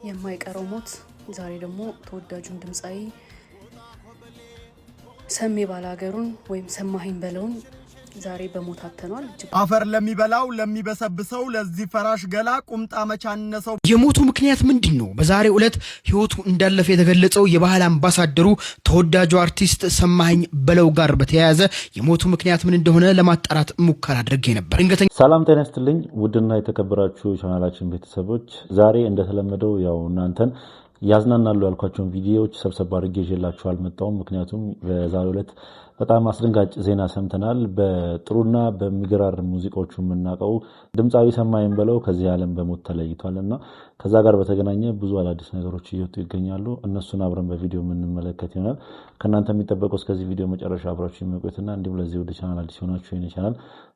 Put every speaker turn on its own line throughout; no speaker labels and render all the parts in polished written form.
የማይቀረው ሞት ዛሬ ደግሞ ተወዳጁን ድምጻዊ ሰሜ ባላገሩን ወይም ሰማኸኝ በለውን ዛሬ በሞት አጥተናል።
አፈር ለሚበላው ለሚበሰብሰው ለዚህ ፈራሽ ገላ ቁምጣ መቻነሰው
የሞቱ ምክንያት ምንድነው? በዛሬው ዕለት ህይወቱ እንዳለፈ የተገለጸው የባህል አምባሳደሩ ተወዳጁ አርቲስት ሰማኸኝ በለው ጋር በተያያዘ የሞቱ ምክንያት ምን እንደሆነ ለማጣራት ሙከራ አድርጌ ነበር። እንግዲህ
ሰላም ጤና ይስጥልኝ ውድና የተከበራችሁ ቻናላችን ቤተሰቦች፣ ዛሬ እንደተለመደው ያው እናንተን ያዝናናሉ ያልኳቸውን ቪዲዮዎች ሰብሰብ አድርጌ ይዤላችሁ አልመጣሁም። ምክንያቱም በዛሬው ዕለት በጣም አስደንጋጭ ዜና ሰምተናል። በጥሩና በሚገራርም ሙዚቃዎቹ የምናውቀው ድምጻዊ ሰማኸኝ በለው ከዚህ ዓለም በሞት ተለይቷልና ከዛ ጋር በተገናኘ ብዙ አዳዲስ ነገሮች እየወጡ ይገኛሉ። እነሱን አብረን በቪዲዮ የምንመለከት ይሆናል። ከናንተ የሚጠበቀው እስከዚህ ቪዲዮ መጨረሻ አብራችሁ የሚቆዩትና እንዲሁም ለዚህ ወደ ቻናል አዲስ ሆናችሁ ይሄን ቻናል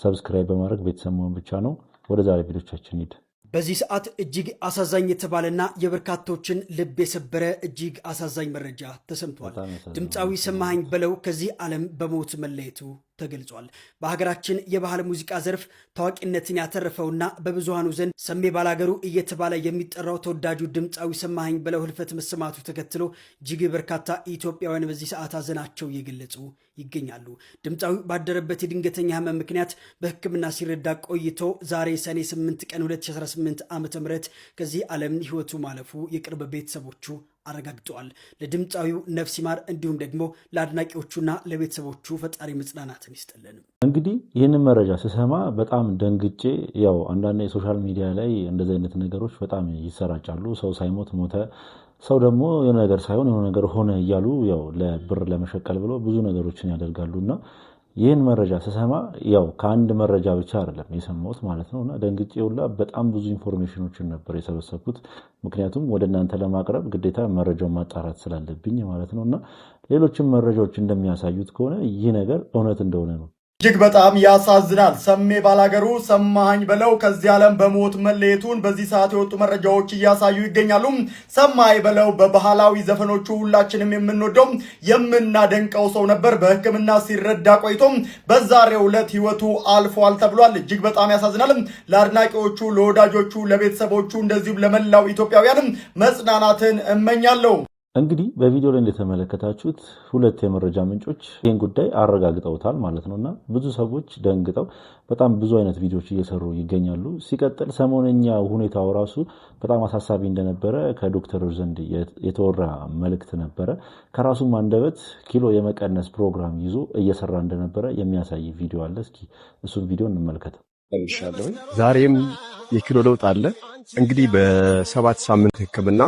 ሰብስክራይብ በማድረግ ቤተሰብ መሆን ብቻ ነው። ወደ ዛሬ ቪዲዮቻችን ሂድ።
በዚህ ሰዓት እጅግ አሳዛኝ የተባለና የበርካቶችን ልብ የሰበረ እጅግ አሳዛኝ መረጃ ተሰምቷል። ድምጻዊ ሰማኸኝ በለው ከዚህ ዓለም በሞት መለየቱ ተገልጿል። በሀገራችን የባህል ሙዚቃ ዘርፍ ታዋቂነትን ያተረፈውና በብዙሃኑ ዘንድ ሰሜ ባላገሩ እየተባለ የሚጠራው ተወዳጁ ድምጻዊ ሰማኸኝ በለው ህልፈት መሰማቱ ተከትሎ እጅግ በርካታ ኢትዮጵያውያን በዚህ ሰዓት ሀዘናቸው እየገለጹ ይገኛሉ። ድምጻዊ ባደረበት የድንገተኛ ህመም ምክንያት በሕክምና ሲረዳ ቆይቶ ዛሬ ሰኔ 8 ቀን 2018 ዓ.ም ከዚህ ዓለም ህይወቱ ማለፉ የቅርብ ቤተሰቦቹ አረጋግጠዋል። ለድምጻዊው ነፍስ ይማር፣ እንዲሁም ደግሞ ለአድናቂዎቹና ለቤተሰቦቹ ፈጣሪ መጽናናትን ይስጥልን።
እንግዲህ ይህንን መረጃ ስሰማ በጣም ደንግጬ፣ ያው አንዳንድ የሶሻል ሚዲያ ላይ እንደዚህ አይነት ነገሮች በጣም ይሰራጫሉ። ሰው ሳይሞት ሞተ፣ ሰው ደግሞ የሆነ ነገር ሳይሆን የሆነ ነገር ሆነ እያሉ ያው ለብር ለመሸቀል ብሎ ብዙ ነገሮችን ያደርጋሉና ይህን መረጃ ስሰማ ያው ከአንድ መረጃ ብቻ አይደለም የሰማሁት ማለት ነውና ደንግጬ ሁላ በጣም ብዙ ኢንፎርሜሽኖችን ነበር የሰበሰብኩት። ምክንያቱም ወደ እናንተ ለማቅረብ ግዴታ መረጃውን ማጣራት ስላለብኝ ማለት ነውና ሌሎችም መረጃዎች እንደሚያሳዩት ከሆነ ይህ ነገር እውነት እንደሆነ ነው።
እጅግ በጣም ያሳዝናል። ሰሜ ባላገሩ ሰማኸኝ በለው ከዚህ ዓለም በሞት መለየቱን በዚህ ሰዓት የወጡ መረጃዎች እያሳዩ ይገኛሉ። ሰማኸኝ በለው በባህላዊ ዘፈኖቹ ሁላችንም የምንወደው የምናደንቀው ሰው ነበር። በሕክምና ሲረዳ ቆይቶ በዛሬው ዕለት ህይወቱ አልፏል ተብሏል። እጅግ በጣም ያሳዝናል። ለአድናቂዎቹ፣ ለወዳጆቹ፣ ለቤተሰቦቹ እንደዚሁም ለመላው ኢትዮጵያውያን መጽናናትን እመኛለሁ።
እንግዲህ በቪዲዮ ላይ እንደተመለከታችሁት ሁለት የመረጃ ምንጮች ይህን ጉዳይ አረጋግጠውታል ማለት ነውና ብዙ ሰዎች ደንግጠው በጣም ብዙ አይነት ቪዲዮዎች እየሰሩ ይገኛሉ። ሲቀጥል ሰሞነኛ ሁኔታው ራሱ በጣም አሳሳቢ እንደነበረ ከዶክተሮች ዘንድ የተወራ መልእክት ነበረ። ከራሱም አንደበት ኪሎ የመቀነስ ፕሮግራም ይዞ እየሰራ እንደነበረ የሚያሳይ ቪዲዮ አለ። እስኪ እሱን ቪዲዮ እንመልከተው።
ዛሬም የኪሎ ለውጥ አለ። እንግዲህ በ7 ሳምንት ህክምና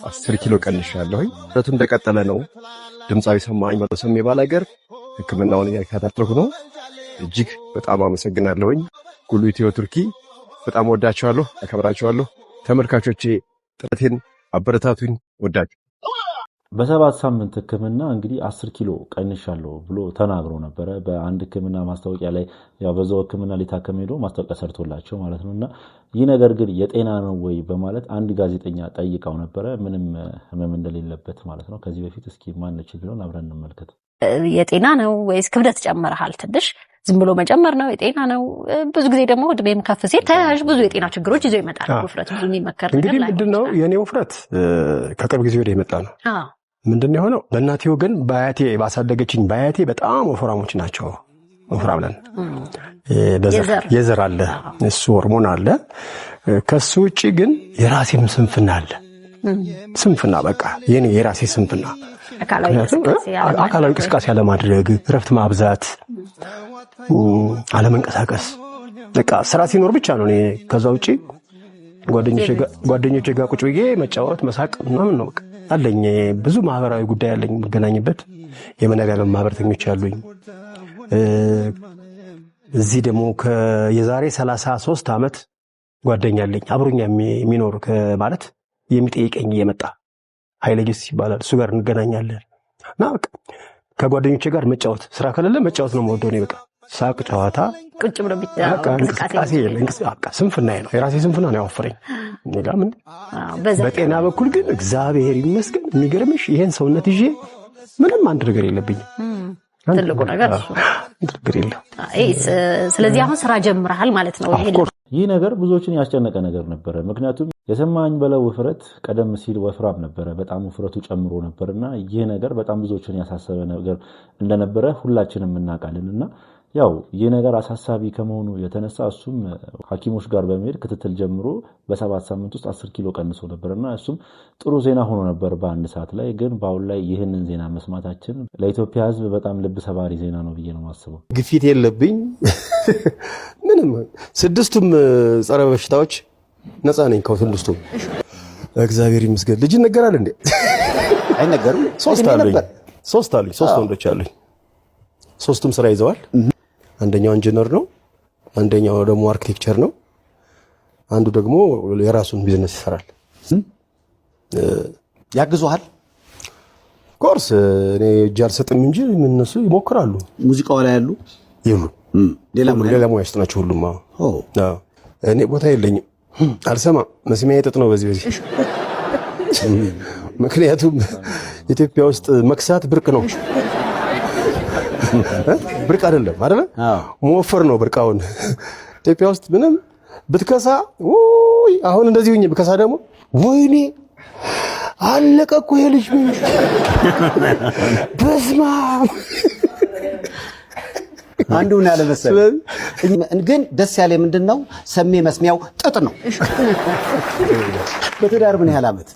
10 ኪሎ ቀንሻለሁኝ። እረቱ እንደቀጠለ ነው። ድምጻዊ ሰማኸኝ በለው ሰሜ ባላገር ህክምናውን እያከታተልኩ ነው። እጅግ በጣም አመሰግናለሁኝ። ጉሉ ኢትዮ ቱርኪ በጣም ወዳቸዋለሁ፣ አከብራቸዋለሁ። ተመልካቾቼ ጥረቴን አበረታቱኝ፣ ወዳችሁ።
በ7 ሳምንት ህክምና እንግዲህ 10 ኪሎ ቀንሻለሁ ብሎ ተናግሮ ነበረ። በአንድ ህክምና ማስታወቂያ ላይ ያው በዛው ህክምና ሊታከም ሄዶ ማስታወቂያ ሰርቶላቸው ማለት ነውና ይህ ነገር ግን የጤና ነው ወይ በማለት አንድ ጋዜጠኛ ጠይቀው ነበረ። ምንም ህመም እንደሌለበት ማለት ነው። ከዚህ በፊት እስኪ ማነች ቢሆን አብረን እንመልከት።
የጤና ነው ወይስ ክብደት ጨመረሃል? ትንሽ ዝም ብሎ መጨመር ነው? የጤና ነው? ብዙ ጊዜ ደግሞ እድሜም ከፍ ሲል ተያያዥ ብዙ የጤና ችግሮች ይዞ ይመጣል። ውፍረት ብዙ የሚመከር ነገር
እንግዲህ ምንድነው የኔ ውፍረት ከቅርብ ጊዜ ወዲህ የመጣ ነው። ምንድነው የሆነው? በእናቴ ወገን በአያቴ ባሳደገችኝ በአያቴ በጣም ወፍራሞች ናቸው። ወፍራም ነን። የዘር አለ፣ እሱ ሆርሞን አለ። ከሱ ውጪ ግን የራሴም ስንፍና አለ። ስንፍና በቃ የኔ የራሴ ስንፍና፣ አካላዊ እንቅስቃሴ አለማድረግ፣ እረፍት ማብዛት፣ አለመንቀሳቀስ፣ በቃ ስራ ሲኖር ብቻ ነው። እኔ ከዛ ውጪ ጓደኞቼ ጋር ቁጭ ብዬ መጫወት፣ መሳቅ ምናምን ነው አለኝ። ብዙ ማህበራዊ ጉዳይ አለኝ የምገናኝበት። የመኖሪያ ዓለም ማህበረተኞች አሉኝ። እዚህ ደግሞ የዛሬ 33 ዓመት ጓደኛ አለኝ አብሮኛ የሚኖር ማለት የሚጠይቀኝ እየመጣ ኃይለጊስ ይባላል። እሱ ጋር እንገናኛለን እና በቃ ከጓደኞቼ ጋር መጫወት፣ ስራ ከሌለ መጫወት ነው የምወደው እኔ። በቃ ሳቅ፣ ጨዋታ፣
ቁጭ ብሎ
እንቅስቃሴ ስንፍና ነው። የራሴ ስንፍና ነው ያወፈረኝ። ሌላ ምን? በጤና በኩል ግን እግዚአብሔር ይመስገን። የሚገርምሽ ይሄን ሰውነት ይዤ ምንም አንድ ነገር የለብኝም።
ትልቁ ነገር እሱ
ነገር የለም።
ስለዚህ አሁን ስራ ጀምረሃል ማለት ነው።
ይህ ነገር ብዙዎችን ያስጨነቀ ነገር ነበረ። ምክንያቱም የሰማኸኝ በለው ውፍረት ቀደም ሲል ወፍራም ነበረ፣ በጣም ውፍረቱ ጨምሮ ነበርና ይህ ነገር በጣም ብዙዎችን ያሳሰበ ነገር እንደነበረ ሁላችንም እናውቃለንና ያው ይህ ነገር አሳሳቢ ከመሆኑ የተነሳ እሱም ሐኪሞች ጋር በመሄድ ክትትል ጀምሮ በ7 ሳምንት ውስጥ 10 ኪሎ ቀንሶ ነበርና እሱም ጥሩ ዜና ሆኖ ነበር በአንድ ሰዓት ላይ። ግን በአሁን ላይ ይህንን ዜና መስማታችን ለኢትዮጵያ ሕዝብ በጣም ልብ ሰባሪ ዜና ነው ብዬ ነው የማስበው።
ግፊት የለብኝ ምንም 6ቱም ጸረ በሽታዎች ነፃ ነኝ ከሁሉም። እግዚአብሔር ይመስገን። ልጅ ይነገራል እንዴ?
አይነገርም።
3 አሉኝ። 3 ወንዶች አሉኝ። 3ቱም ስራ ይዘዋል። አንደኛው ኢንጂነር ነው፣ አንደኛው ደግሞ አርኪቴክቸር ነው፣ አንዱ ደግሞ የራሱን ቢዝነስ ይሰራል።
ያግዙሃል?
ኮርስ እኔ እጅ አልሰጥም እንጂ እነሱ ይሞክራሉ።
ሙዚቃው ላይ ያሉ
ይሉ ሌላ ሙያ ውስጥ ናቸው ሁሉም። እኔ ቦታ የለኝም፣ አልሰማም። መስሚያ ጥጥ ነው በዚህ ምክንያቱም ኢትዮጵያ ውስጥ መክሳት ብርቅ ነው። ብርቅ አይደለም አይደለ? መወፈር ነው ብርቃውን። ኢትዮጵያ ውስጥ ምንም ብትከሳ ወይ አሁን እንደዚህ ሆኜ ብከሳ ደግሞ ወይኔ አለቀ እኮ ይሄ ልጅ በስማ
አንዱ ነው ያለ መሰለኝ። ግን ደስ ያለ ምንድነው ሰሜ መስሚያው ጥጥ ነው። በትዳር ምን ያህል ዓመት?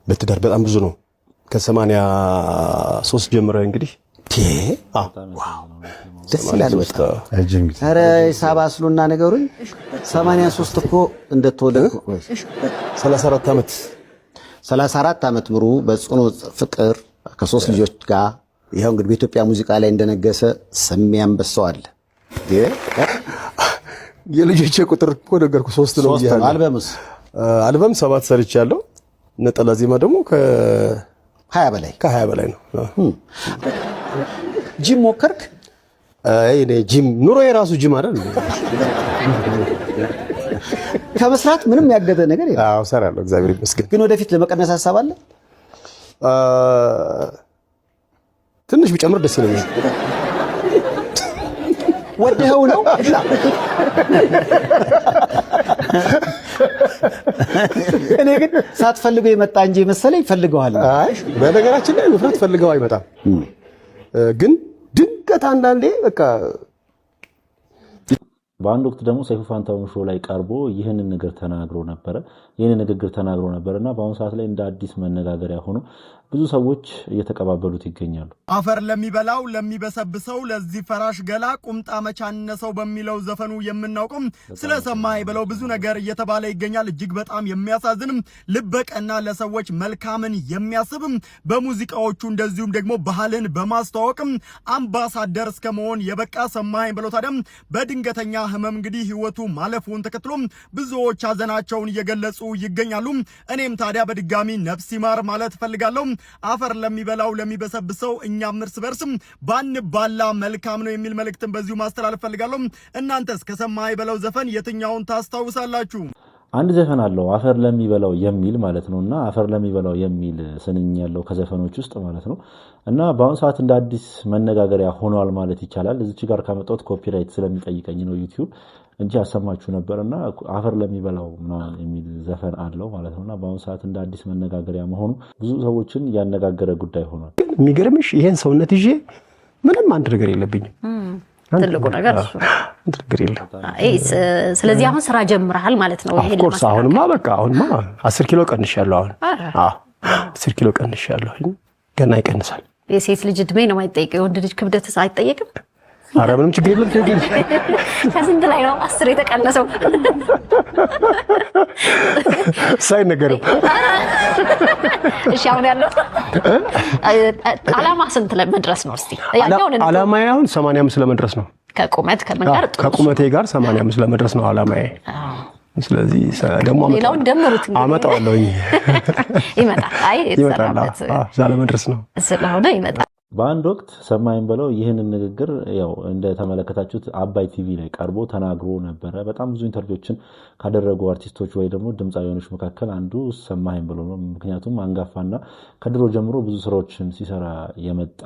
በትዳር በጣም ብዙ ነው። ከ83 ጀምረ እንግዲህ
ደስ ይላል በጣም። ኧረ ሂሳብ አስሉና ነገሩኝ። 83 እኮ እንደተወለድኩ 34 ዓመት ምሩ በጽኑ ፍቅር ከ3 ልጆች ጋር ይሄው እንግዲህ በኢትዮጵያ ሙዚቃ ላይ እንደነገሰ ሰሜ አንበሳው አለ።
የልጆቼ ቁጥር እኮ ነገርኩ 3 ነው ይያለ። አልበም 7 ሰርቻለሁ። ነጠላ ዜማ ደግሞ ከ20 በላይ ነው።
ጂም ሞከርክ?
አይ እኔ ጂም ኑሮ የራሱ ጂም አይደል?
ከመስራት ምንም ያገደ ነገር የለም።
አዎ ሰራለሁ፣ እግዚአብሔር ይመስገን።
ግን ወደፊት ለመቀነስ ሐሳብ አለ?
ትንሽ ቢጨምር ደስ ይለኛል።
ወደኸው ነው? እኔ ግን ሳትፈልገው የመጣ እንጂ መሰለኝ ፈልገዋል።
አይ በነገራችን ላይ ውፍረት ፈልገው አይመጣም። ግን ድንገት አንዳንዴ በቃ
በአንድ ወቅት ደግሞ ሰይፉ ፋንታሁን ሾው ላይ ቀርቦ ይህንን ንግግር ተናግሮ ነበርና በአሁኑ ሰዓት ላይ እንደ አዲስ መነጋገሪያ ሆኖ ብዙ ሰዎች እየተቀባበሉት ይገኛሉ።
አፈር ለሚበላው ለሚበሰብሰው ለዚህ ፈራሽ ገላ ቁምጣ መቻነሰው በሚለው ዘፈኑ የምናውቀው ስለ ሰማኸኝ በለው ብዙ ነገር እየተባለ ይገኛል። እጅግ በጣም የሚያሳዝንም ልበቀና ለሰዎች መልካምን የሚያስብም በሙዚቃዎቹ እንደዚሁም ደግሞ ባህልን በማስተዋወቅም አምባሳደር እስከመሆን የበቃ ሰማኸኝ በለው ታዲያ በድንገተኛ ህመም እንግዲህ ህይወቱ ማለፉን ተከትሎ ብዙዎች ሀዘናቸውን እየገለጹ ይገኛሉ። እኔም ታዲያ በድጋሚ ነፍስ ይማር ማለት ፈልጋለሁ። አፈር ለሚበላው ለሚበሰብሰው እኛም እርስ በርስም ባንባላ መልካም ነው የሚል መልእክትን በዚሁ ማስተላለፍ ፈልጋለሁ። እናንተስ ከሰማኸኝ በለው ዘፈን የትኛውን ታስታውሳላችሁ?
አንድ ዘፈን አለው አፈር ለሚበላው የሚል ማለት ነውና አፈር ለሚበላው የሚል ስንኝ ያለው ከዘፈኖች ውስጥ ማለት ነው። እና በአሁኑ ሰዓት እንደ አዲስ መነጋገሪያ ሆኗል ማለት ይቻላል። እዚች ጋር ካመጣሁት ኮፒራይት ስለሚጠይቀኝ ነው ዩቲዩብ እንጂ ያሰማችሁ ነበርና አፈር ለሚበላው ምናምን የሚል ዘፈን አለው ማለት ነውና በአሁኑ ሰዓት እንደ አዲስ መነጋገሪያ መሆኑ ብዙ ሰዎችን ያነጋገረ ጉዳይ ሆኗል።
የሚገርምሽ ይሄን ሰውነት ይዤ ምንም አንድ ነገር የለብኝም።
ትልቁ ነገር እሱ
ነገር የለም።
ስለዚህ አሁን ስራ ጀምረሃል ማለት ነው።
ይሄን ኮርስ አሁንማ በቃ አሁንማ 10 ኪሎ ቀንሻለሁ። አሁን 10 ኪሎ ቀንሻለሁ። ገና ይቀንሳል።
የሴት ልጅ እድሜ ነው የማይጠይቀው፣ የወንድ ልጅ ክብደት አይጠየቅም።
ኧረ ምንም ችግር የለም።
ከስንት ላይ ነው 10 የተቀነሰው?
ሳይነገርም።
እሺ አሁን ያለው አላማ ስንት ለመድረስ ነው? እስቲ
አላማዬ አሁን 85 ለመድረስ ነው።
ከቁመት ከምን ጋር?
ከቁመቴ ጋር 85 ለመድረስ ነው አላማዬ። ስለዚህ ደግሞ
ሌላውን ደምሩት
አመጣዋለሁ።
ይመጣል። አይ የተሰራበት
ዛለ መድረስ ነው
ስለሆነ ይመጣል።
በአንድ ወቅት ሰማኸኝ በለው ይህንን ንግግር ያው እንደተመለከታችሁት አባይ ቲቪ ላይ ቀርቦ ተናግሮ ነበረ። በጣም ብዙ ኢንተርቪዎችን ካደረጉ አርቲስቶች ወይ ደግሞ ድምፃዊያኖች መካከል አንዱ ሰማኸኝ በለው ነው። ምክንያቱም አንጋፋና ከድሮ ጀምሮ ብዙ ስራዎችን ሲሰራ የመጣ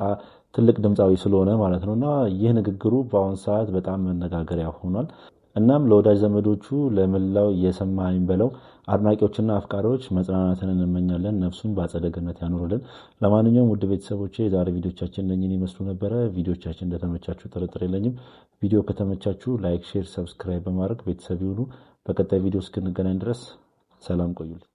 ትልቅ ድምፃዊ ስለሆነ ማለት ነውና ይህ ንግግሩ በአሁን ሰዓት በጣም መነጋገሪያ ሆኗል። እናም ለወዳጅ ዘመዶቹ ለመላው የሰማኸኝ በለው አድናቂዎችና አፍቃሪዎች መጽናናትን እንመኛለን። ነፍሱን በአጸደ ገነት ያኑርልን። ለማንኛውም ውድ ቤተሰቦቼ የዛሬ ቪዲዮቻችን እነኝህን ይመስሉ ነበረ። ቪዲዮቻችን እንደተመቻችሁ ጥርጥር የለኝም። ቪዲዮ ከተመቻችሁ ላይክ፣ ሼር፣ ሰብስክራይብ በማድረግ ቤተሰብ ይሁኑ። በቀጣይ ቪዲዮ እስክንገናኝ ድረስ ሰላም ቆዩልኝ።